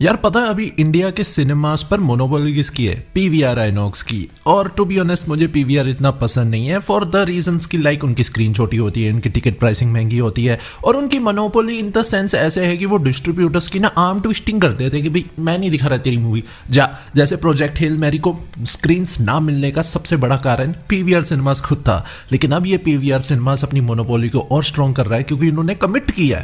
यार पता है अभी इंडिया के सिनेमास पर मोनोपोली किसकी है? पीवीआर आइनॉक्स की। और टू बी ऑनेस्ट मुझे पीवीआर इतना पसंद नहीं है फॉर द रीजंस की लाइक उनकी स्क्रीन छोटी होती है, उनकी टिकट प्राइसिंग महंगी होती है और उनकी मोनोपोली इन द सेंस ऐसे है कि वो डिस्ट्रीब्यूटर्स की ना आर्म ट्विस्टिंग कर देते हैं कि भाई मैं नहीं दिखा रहा तेरी मूवी जा। जैसे प्रोजेक्ट हेल मैरी को स्क्रीन्स ना मिलने का सबसे बड़ा कारण पीवीआर सिनेमास खुद था, लेकिन अब ये पीवीआर सिनेमास अपनी मोनोपोली को और स्ट्रॉन्ग कर रहा है क्योंकि इन्होंने कमिट किया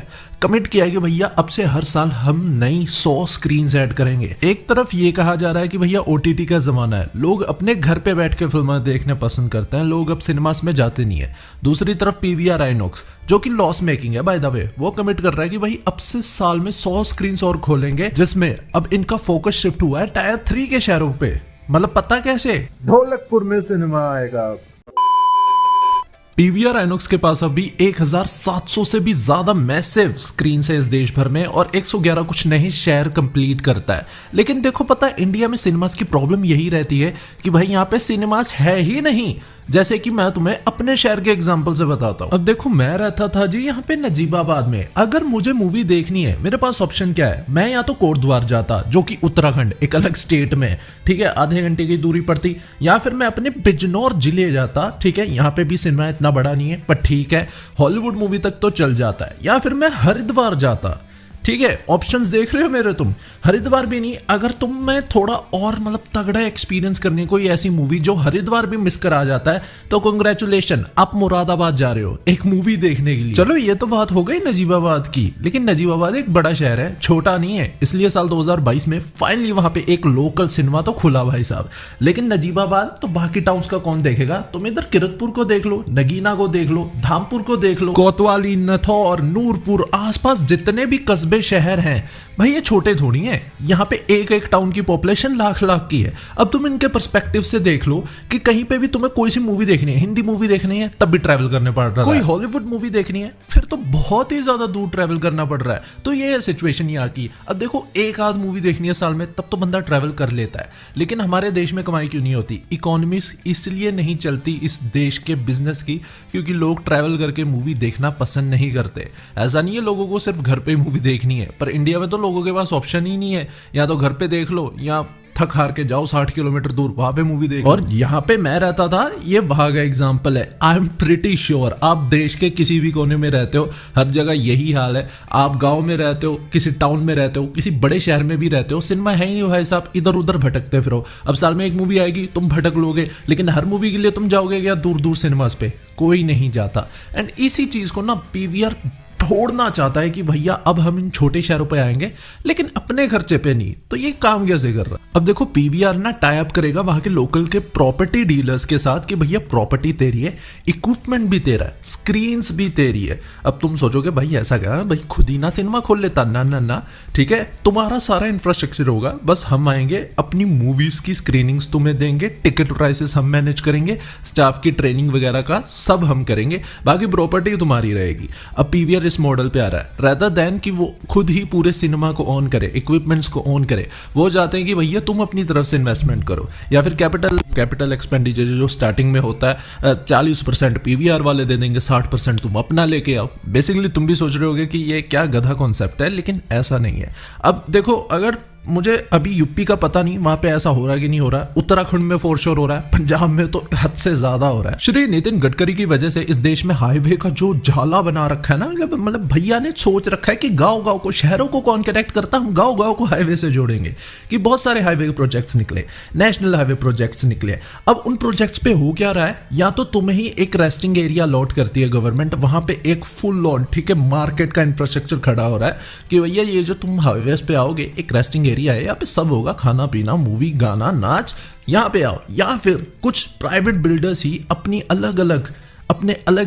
है कि भैया अब से हर साल हम नई 100 स्क्रीन्स ऐड करेंगे। एक तरफ ये कहा जा रहा है कि भैया ओटीटी का जमाना है, लोग अपने घर पे बैठ के फिल्में देखने पसंद करते हैं, लोग अब सिनेमास में जाते नहीं है। दूसरी तरफ पीवीआर आइनॉक्स जो कि लॉस मेकिंग है बाय द वे, वो कमिट कर रहा है कि भाई अब से साल में 100 स्क्रीन्स और खोलेंगे, जिसमें अब इनका फोकस शिफ्ट हुआ है टायर 3 के शहरों पे। मतलब पता कैसे? ढोलकपुर में सिनेमा आएगा। पीवीआर आइनॉक्स के पास अभी 1700 से भी ज्यादा मैसिव स्क्रीन है इस देश भर में और 111 कुछ नए शहर कंप्लीट करता है। लेकिन देखो पता है इंडिया में सिनेमास की प्रॉब्लम यही रहती है कि भाई यहाँ पे सिनेमास है ही नहीं। जैसे कि मैं तुम्हें अपने शहर के एग्जांपल से बताता हूँ। अब देखो मैं रहता था जी यहाँ पे नजीबाबाद में, अगर मुझे मूवी देखनी है मेरे पास ऑप्शन क्या है? मैं या तो कोटद्वार जाता जो कि उत्तराखंड एक अलग स्टेट में, ठीक है, आधे घंटे की दूरी पड़ती, या फिर मैं अपने बिजनौर जिले जाता, ठीक है, यहाँ पे भी सिनेमा इतना बड़ा नहीं है पर ठीक है हॉलीवुड मूवी तक तो चल जाता है, या फिर मैं हरिद्वार जाता। ठीक है, ऑप्शंस देख रहे हो मेरे तुम? हरिद्वार भी नहीं, अगर तुम में थोड़ा और मतलब तगड़ा एक्सपीरियंस करने कोई ऐसी मूवी जो हरिद्वार भी मिस करा जाता है तो कांग्रेचुलेशन, आप मुरादाबाद जा रहे हो एक मूवी देखने के लिए। चलो ये तो बात हो गई नजीबाबाद की, लेकिन नजीबाबाद एक बड़ा शहर है, छोटा नहीं है, इसलिए साल 2022 में फाइनली वहां पे एक लोकल सिनेमा तो खुला भाई साहब। लेकिन नजीबाबाद तो बाकी टाउन्स का कौन देखेगा? तुम इधर किरतपुर को देख लो, नगीना को देख लो, धामपुर को देख लो, कोतवाली, नथौर, नूरपुर, आसपास जितने भी कस्बे शहर हैं भाई ये छोटे थोड़ी हैं। यहाँ पे एक एक टाउन की पॉपुलेशन लाख लाख की है। अब तुम इनके पर्सपेक्टिव से देख लो कि कहीं पे भी तुम्हें कोई सी मूवी देखनी है, हिंदी मूवी देखनी है तब भी ट्रैवल करने पड़ रहा है, कोई हॉलीवुड मूवी देखनी है फिर तो बहुत ही ज्यादा दूर ट्रैवल करना पड़ रहा है। तो ये है सिचुएशन यहाँ की। अब देखो एक आध मूवी देखनी है साल में तब तो बंदा ट्रैवल कर लेता है, लेकिन हमारे देश में कमाई क्यों नहीं होती? इकोनॉमी इसलिए नहीं चलती इस देश के बिजनेस की क्योंकि लोग ट्रैवल करके मूवी देखना पसंद नहीं करते। ऐसा नहीं है लोगों को सिर्फ घर पे मूवी देखनी है, पर इंडिया में तो लोगों के पास ऑप्शन ही नहीं है, या तो घर पे देख लो या थक हार के जाओ 60 किलोमीटर दूर वहां पे मूवी देखो। और यहाँ पे मैं रहता था, ये वहां का एग्जांपल है। आई एम प्रिटी श्योर आप देश के किसी भी कोने में रहते हो, हर जगह यही हाल है। आप गांव में रहते हो, किसी टाउन में रहते हो, किसी बड़े शहर में भी रहते हो, सिनेमा है ही नहीं भाई साहब, इधर उधर भटकते फिरो। अब साल में एक मूवी आएगी तुम भटक लोगे, लेकिन हर मूवी के लिए तुम जाओगे क्या दूर दूर सिनेमास पे? कोई नहीं जाता। एंड इसी चीज को ना पीवीआर छोड़ना चाहता है कि भैया अब हम इन छोटे शहरों पे आएंगे लेकिन अपने खर्चे पे नहीं। तो ये काम कैसे कर रहा है? अब देखो पीवीआर ना टाई अप करेगा वहां के लोकल के प्रॉपर्टी डीलर्स के साथ कि भैया प्रॉपर्टी तेरी है, इक्विपमेंट भी तेरा है, स्क्रीन्स भी तेरी है। अब तुम सोचोगे भाई ऐसा क्या, भाई खुद ही ना सिनेमा खोल लेता? ना ना ना, ठीक है, तुम्हारा सारा इंफ्रास्ट्रक्चर होगा, बस हम आएंगे अपनी मूवीज की स्क्रीनिंग्स तुम्हें देंगे, टिकट प्राइसेस हम मैनेज करेंगे, स्टाफ की ट्रेनिंग वगैरह का सब हम करेंगे, बाकी प्रॉपर्टी तुम्हारी रहेगी। अब पीवीआर इस मॉडल पे आ रहा है, रेदर देन कि वो खुद ही पूरे सिनेमा को ऑन करे, इक्विपमेंट्स को ऑन करे, वो चाहते हैं कि भैया तुम अपनी तरफ से इन्वेस्टमेंट करो, या फिर कैपिटल एक्सपेंडिचर जो स्टार्टिंग में होता है 40% पीवीआर वाले दे देंगे, 60% तुम अपना लेके आओ। बेसिकली तुम भी सोच रहे होगे कि ये क्या गधा कॉन्सेप्ट है, लेकिन ऐसा नहीं है। अब देखो अगर मुझे अभी यूपी का पता नहीं वहां पे ऐसा हो रहा है कि नहीं हो रहा है, उत्तराखंड में फोर श्योर हो रहा है, पंजाब में तो हद से ज्यादा हो रहा है। श्री नितिन गडकरी की वजह से इस देश में हाईवे का जो जाला बना रखा है ना, मतलब भैया ने सोच रखा है कि गांव गांव को, शहरों को कौन कनेक्ट करता, हम गांव गांव को हाईवे से जोड़ेंगे। कि बहुत सारे हाईवे प्रोजेक्ट्स निकले, नेशनल हाईवे प्रोजेक्ट्स निकले। अब उन प्रोजेक्ट्स पे हो क्या रहा है, या तो तुम्हें ही एक रेस्टिंग एरिया अलॉट करती है गवर्नमेंट, वहां पे एक फुल ऑन, ठीक है, मार्केट का इंफ्रास्ट्रक्चर खड़ा हो रहा है कि भैया ये जो तुम हाईवे पे आओगे एक रेस्टिंग एरिया है, यहाँ पे सब होगा, खाना पीना, मूवी, गाना, नाच, यहाँ पे आओ। या फिर कुछ प्राइवेट बिल्डर्स ही अपने अलग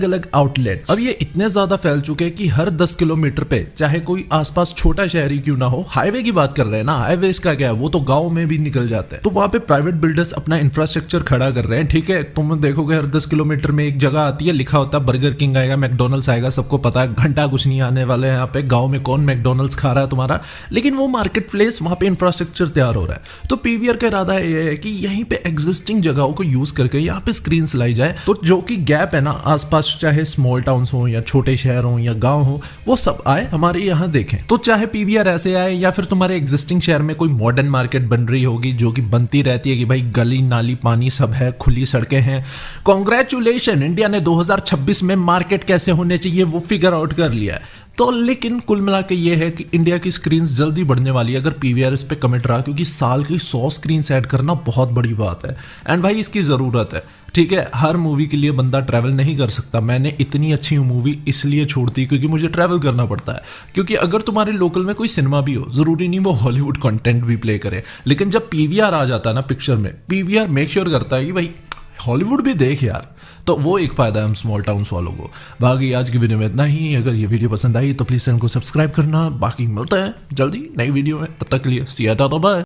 अलग आउटलेट्स, अब ये इतने ज्यादा फैल चुके हैं कि हर 10 किलोमीटर पे, चाहे कोई आसपास छोटा शहर ही क्यों ना हो, हाईवे की बात कर रहे हैं ना, हाईवे इसका क्या है, वो तो गांव में भी निकल जाता है। तो वहां पे प्राइवेट बिल्डर्स अपना इंफ्रास्ट्रक्चर खड़ा कर रहे हैं, ठीक है। तुम देखोगे हर 10 किलोमीटर में एक जगह आती है, लिखा होता है बर्गर किंग आएगा, मैकडोनल्ड्स आएगा, सबको पता है घंटा कुछ नहीं आने वाले हैं यहाँ पे। गाँव में कौन मैकडोनल्ड्स खा रहा है तुम्हारा, लेकिन वो मार्केट प्लेस, वहां पे इंफ्रास्ट्रक्चर तैयार हो रहा है। तो पीवीआर का इरादा ये है कि यहीं पे एग्जिस्टिंग जगहों को यूज करके यहाँ पे स्क्रीन लाई जाए, तो जो कि गैप है ना यहाँ आसपास चाहे स्मॉल टाउन्स हो या छोटे शहर हो या गांव हो, वो सब आए हमारे यहाँ देखें। तो चाहे पीवीआर ऐसे आए या फिर तुम्हारे एग्जिस्टिंग शहर में कोई मॉडर्न मार्केट बन रही होगी जो कि बनती रहती है कि भाई गली नाली पानी सब है, खुली सड़कें हैं। कॉन्ग्रेचुलेशन, इंडिया ने 2026 में मार्केट कैसे होने चाहिए वो फिगर आउट कर लिया है। तो लेकिन कुल मिला के ये है कि इंडिया की स्क्रीन्स जल्दी बढ़ने वाली है अगर पीवीआर इस पे कमिट रहा, क्योंकि साल की 100 स्क्रीन ऐड करना बहुत बड़ी बात है एंड भाई इसकी ज़रूरत है। ठीक है, हर मूवी के लिए बंदा ट्रैवल नहीं कर सकता। मैंने इतनी अच्छी मूवी इसलिए छोड़ दी क्योंकि मुझे ट्रैवल करना पड़ता है। क्योंकि अगर तुम्हारे लोकल में कोई सिनेमा भी हो, ज़रूरी नहीं वो हॉलीवुड कंटेंट भी प्ले करे, लेकिन जब पीवीआर आ जाता है ना पिक्चर में, पीवीआर मेक श्योर करता है कि भाई हॉलीवुड भी देख यार। तो वो एक फ़ायदा है हम स्मॉल टाउन्स वालों को। बाकी आज की वीडियो में इतना ही। अगर ये वीडियो पसंद आई तो प्लीज़ चैनल को सब्सक्राइब करना। बाकी मिलते हैं जल्दी नई वीडियो में, तब तक के लिए सी यू, बाय।